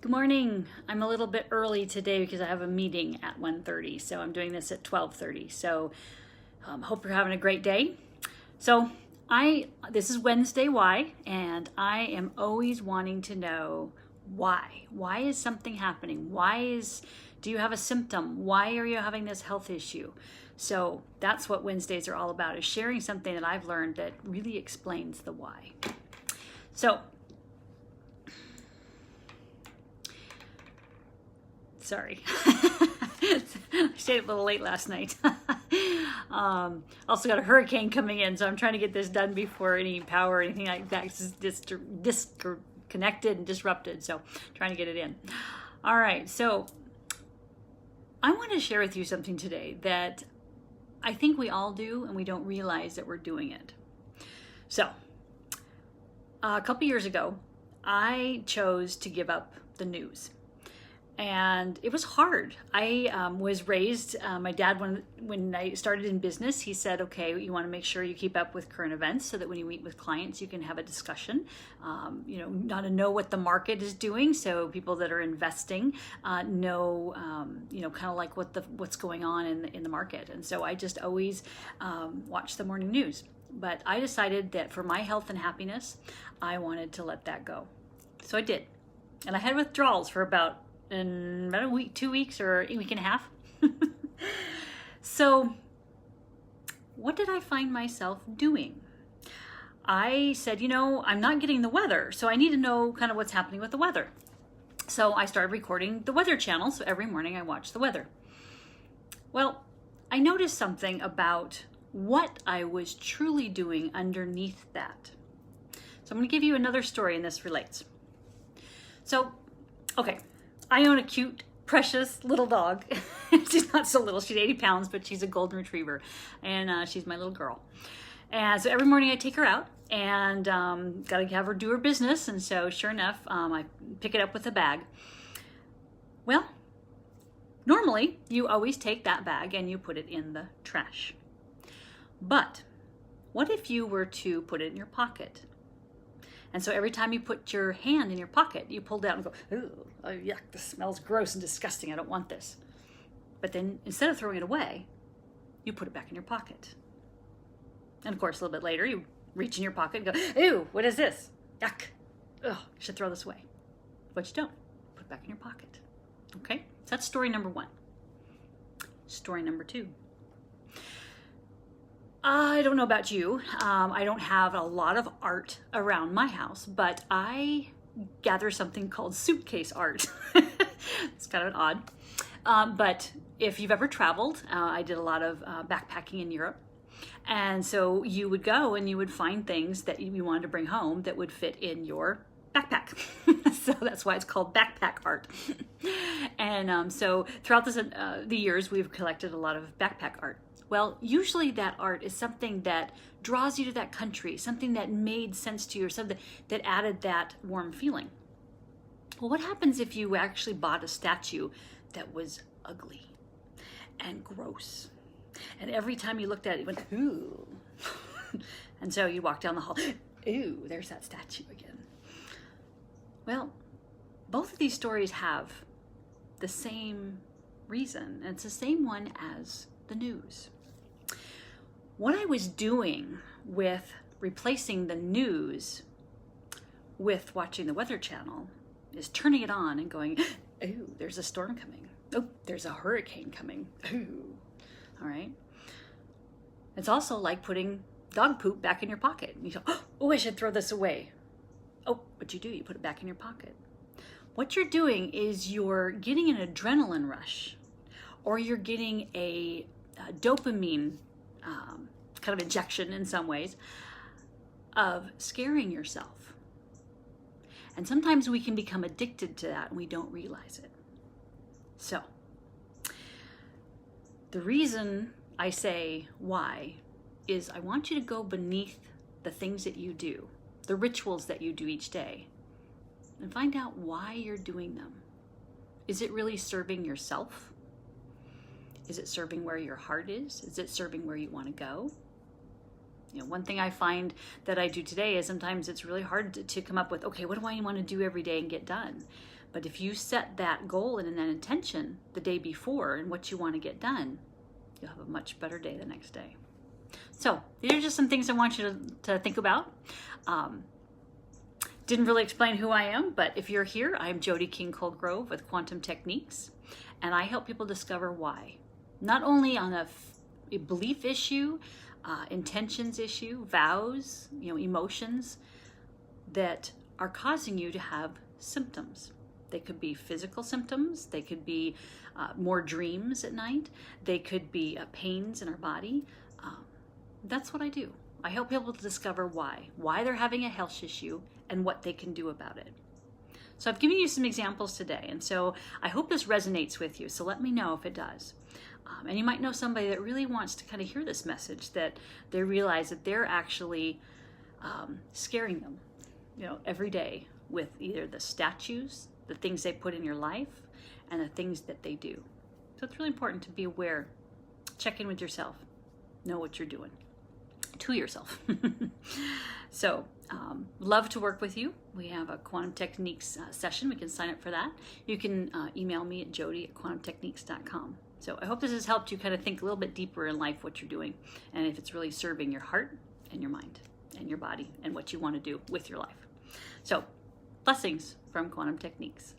Good morning. I'm a little bit early today because I have a meeting at 1:30, so I'm doing this at 12:30. So hope you're having a great day. So this is Wednesday Why, and I am always wanting to know why. Why is something happening? Do you have a symptom? Why are you having this health issue? So that's what Wednesdays are all about, is sharing something that I've learned that really explains the why. So sorry. I stayed up a little late last night. Also got a hurricane coming in, so I'm trying to get this done before any power or anything like that is disconnected and disrupted. So trying to get it in. All right, so I want to share with you something today that I think we all do and we don't realize that we're doing it. So a couple years ago, I chose to give up the news. And it was hard. I was raised, my dad, when I started in business, he said, okay, you want to make sure you keep up with current events so that when you meet with clients, you can have a discussion. Got to know what the market is doing. So people that are investing know, kind of like what's going on in the market. And so I just always watch the morning news. But I decided that for my health and happiness, I wanted to let that go. So I did. And I had withdrawals for about a week, 2 weeks, or a week and a half. So what did I find myself doing? I said, I'm not getting the weather, so I need to know kind of what's happening with the weather. So I started recording the Weather Channel, so every morning I watch the weather. Well, I noticed something about what I was truly doing underneath that. So I'm going to give you another story, and this relates. So, okay. I own a cute, precious little dog. She's not so little. She's 80 pounds, but she's a golden retriever. And she's my little girl. And so every morning I take her out and got to have her do her business. And so sure enough, I pick it up with a bag. Well, normally you always take that bag and you put it in the trash. But what if you were to put it in your pocket? And so every time you put your hand in your pocket, you pull it out and go, ooh, oh, yuck, this smells gross and disgusting. I don't want this. But then instead of throwing it away, you put it back in your pocket. And of course, a little bit later, you reach in your pocket and go, ew, what is this? Yuck. Ugh, I should throw this away. But you don't. Put it back in your pocket. Okay? So that's story number one. Story number two. I don't know about you. I don't have a lot of art around my house, but I gather something called suitcase art. It's kind of odd. But if you've ever traveled, I did a lot of backpacking in Europe. And so you would go and you would find things that you wanted to bring home that would fit in your backpack. So that's why it's called backpack art. And so throughout the years, we've collected a lot of backpack art. Well, usually that art is something that draws you to that country, something that made sense to you, or something that added that warm feeling. Well, what happens if you actually bought a statue that was ugly and gross? And every time you looked at it, you went, ooh. And so you walk down the hall, ooh, there's that statue again. Well, both of these stories have the same reason, and it's the same one as the news. What I was doing with replacing the news with watching the Weather Channel is turning it on and going, ooh, there's a storm coming. Oh, there's a hurricane coming. Ooh. All right. It's also like putting dog poop back in your pocket. You go, oh, I should throw this away. Oh, what you do, you put it back in your pocket. What you're doing is you're getting an adrenaline rush, or you're getting a dopamine kind of injection in some ways of scaring yourself. And sometimes we can become addicted to that and we don't realize it. So the reason I say why is I want you to go beneath the things that you do, the rituals that you do each day, and find out why you're doing them. Is it really serving yourself? Is it serving where your heart is? Is it serving where you want to go? One thing I find that I do today is sometimes it's really hard to come up with, okay, what do I want to do every day and get done? But if you set that goal and that intention the day before and what you want to get done, you'll have a much better day the next day. So these are just some things I want you to think about. Didn't really explain who I am, but if you're here, I'm Jody King Colegrove with Quantum Techniques, and I help people discover why. Not only on a belief issue, intentions issue, vows, emotions that are causing you to have symptoms. They could be physical symptoms. They could be more dreams at night. They could be pains in our body. That's what I do. I help people to discover why they're having a health issue and what they can do about it. So I've given you some examples today, and so I hope this resonates with you. So let me know if it does. And you might know somebody that really wants to kind of hear this message, that they realize that they're actually scaring them, every day with either the statues, the things they put in your life, and the things that they do. So it's really important to be aware. Check in with yourself. Know what you're doing to yourself. So love to work with you. We have a Quantum Techniques session. We can sign up for that. You can email me at jody@quantumtechniques.com. So I hope this has helped you kind of think a little bit deeper in life what you're doing, and if it's really serving your heart and your mind and your body and what you want to do with your life. So blessings from Quantum Techniques.